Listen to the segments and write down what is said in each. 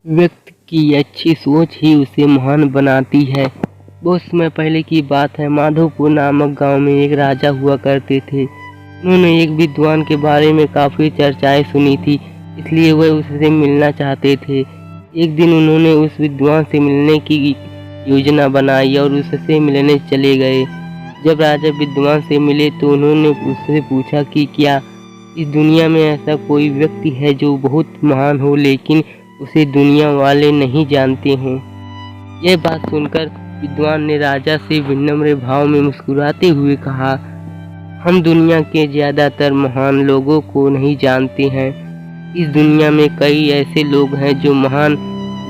व्यक्ति की अच्छी सोच ही उसे महान बनाती है। बहुत समय पहले की बात है, माधोपुर नामक गांव में एक राजा हुआ करते थे। उन्होंने एक विद्वान के बारे में काफ़ी चर्चाएं सुनी थी, इसलिए वह उससे मिलना चाहते थे। एक दिन उन्होंने उस विद्वान से मिलने की योजना बनाई और उससे मिलने चले गए। जब राजा विद्वान से मिले तो उन्होंने उससे पूछा कि क्या इस दुनिया में ऐसा कोई व्यक्ति है जो बहुत महान हो लेकिन उसे दुनिया वाले नहीं जानते हों। यह बात सुनकर विद्वान ने राजा से विनम्र भाव में मुस्कुराते हुए कहा, हम दुनिया के ज़्यादातर महान लोगों को नहीं जानते हैं। इस दुनिया में कई ऐसे लोग हैं जो महान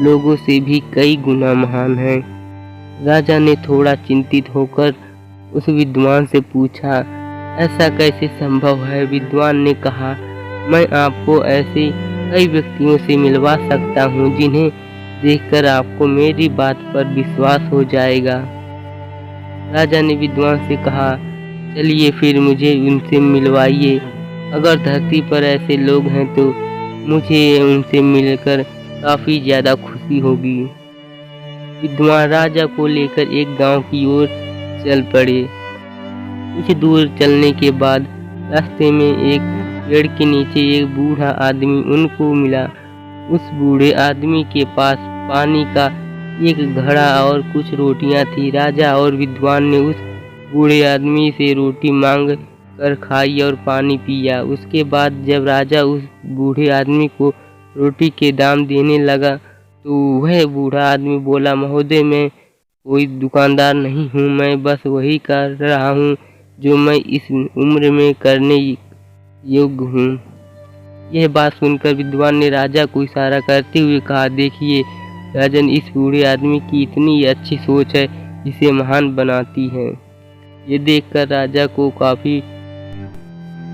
लोगों से भी कई गुना महान हैं। राजा ने थोड़ा चिंतित होकर उस विद्वान से पूछा, ऐसा कैसे संभव है? विद्वान ने कहा, मैं आपको ऐसे कई व्यक्तियों से मिलवा सकता हूँ जिन्हें देखकर आपको मेरी बात पर विश्वास हो जाएगा। राजा ने विद्वान से कहा, चलिए फिर मुझे उनसे मिलवाइए। अगर धरती पर ऐसे लोग हैं तो मुझे उनसे मिलकर काफ़ी ज़्यादा खुशी होगी। विद्वान राजा को लेकर एक गांव की ओर चल पड़े। कुछ दूर चलने के बाद रास्ते में एक पेड़ के नीचे एक बूढ़ा आदमी उनको मिला। उस बूढ़े आदमी के पास पानी का एक घड़ा और कुछ रोटियां थी। राजा और विद्वान ने उस बूढ़े आदमी से रोटी मांग कर खाई और पानी पिया। उसके बाद जब राजा उस बूढ़े आदमी को रोटी के दाम देने लगा तो वह बूढ़ा आदमी बोला, महोदय मैं कोई दुकानदार नहीं हूँ, मैं बस वही कर रहा हूँ जो मैं इस उम्र में करने योग्य हूँ। यह बात सुनकर विद्वान ने राजा को इशारा करते हुए कहा, देखिए राजन, इस बूढ़े आदमी की इतनी अच्छी सोच है जिसे महान बनाती है। ये देखकर राजा को काफ़ी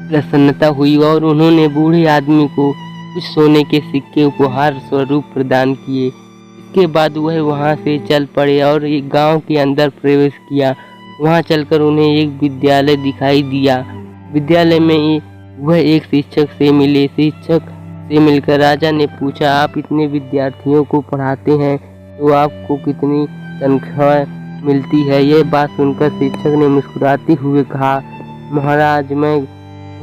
प्रसन्नता हुई और उन्होंने बूढ़े आदमी को कुछ सोने के सिक्के उपहार स्वरूप प्रदान किए। इसके बाद वह वहाँ से चल पड़े और एक गांव के अंदर प्रवेश किया। वहाँ चलकर उन्हें एक विद्यालय दिखाई दिया। विद्यालय में वह एक शिक्षक से मिले। शिक्षक से मिलकर राजा ने पूछा, आप इतने विद्यार्थियों को पढ़ाते हैं तो आपको कितनी तनख्वाह मिलती है? यह बात सुनकर शिक्षक ने मुस्कुराते हुए कहा, महाराज मैं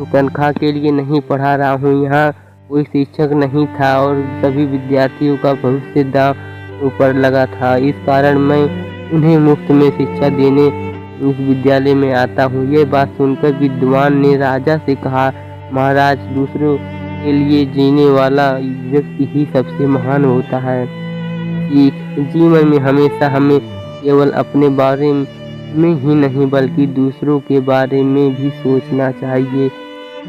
तनख्वाह के लिए नहीं पढ़ा रहा हूँ। यहाँ कोई शिक्षक नहीं था और सभी विद्यार्थियों का भविष्य दांव पर लगा था, इस कारण मैं उन्हें मुफ्त में शिक्षा देने उस विद्यालय में आता हूँ। यह बात सुनकर विद्वान ने राजा से कहा, महाराज दूसरों के लिए जीने वाला व्यक्ति ही सबसे महान होता है। जीवन में हमेशा हमें केवल अपने बारे में ही नहीं बल्कि दूसरों के बारे में भी सोचना चाहिए।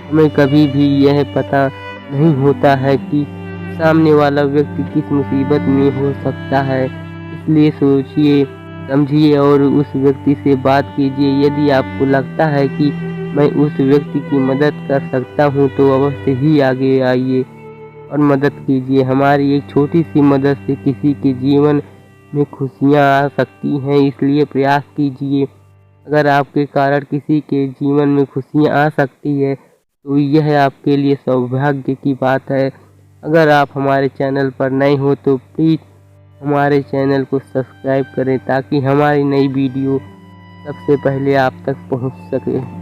हमें कभी भी यह पता नहीं होता है कि सामने वाला व्यक्ति किस मुसीबत में हो सकता है, इसलिए सोचिए समझिए और उस व्यक्ति से बात कीजिए। यदि आपको लगता है कि मैं उस व्यक्ति की मदद कर सकता हूं तो अवश्य ही आगे आइए और मदद कीजिए। हमारी एक छोटी सी मदद से किसी के जीवन में खुशियां आ सकती हैं, इसलिए प्रयास कीजिए। अगर आपके कारण किसी के जीवन में खुशियां आ सकती है तो यह आपके लिए सौभाग्य की बात है। अगर आप हमारे चैनल पर नए हो तो प्लीज़ हमारे चैनल को सब्सक्राइब करें ताकि हमारी नई वीडियो सबसे पहले आप तक पहुंच सके।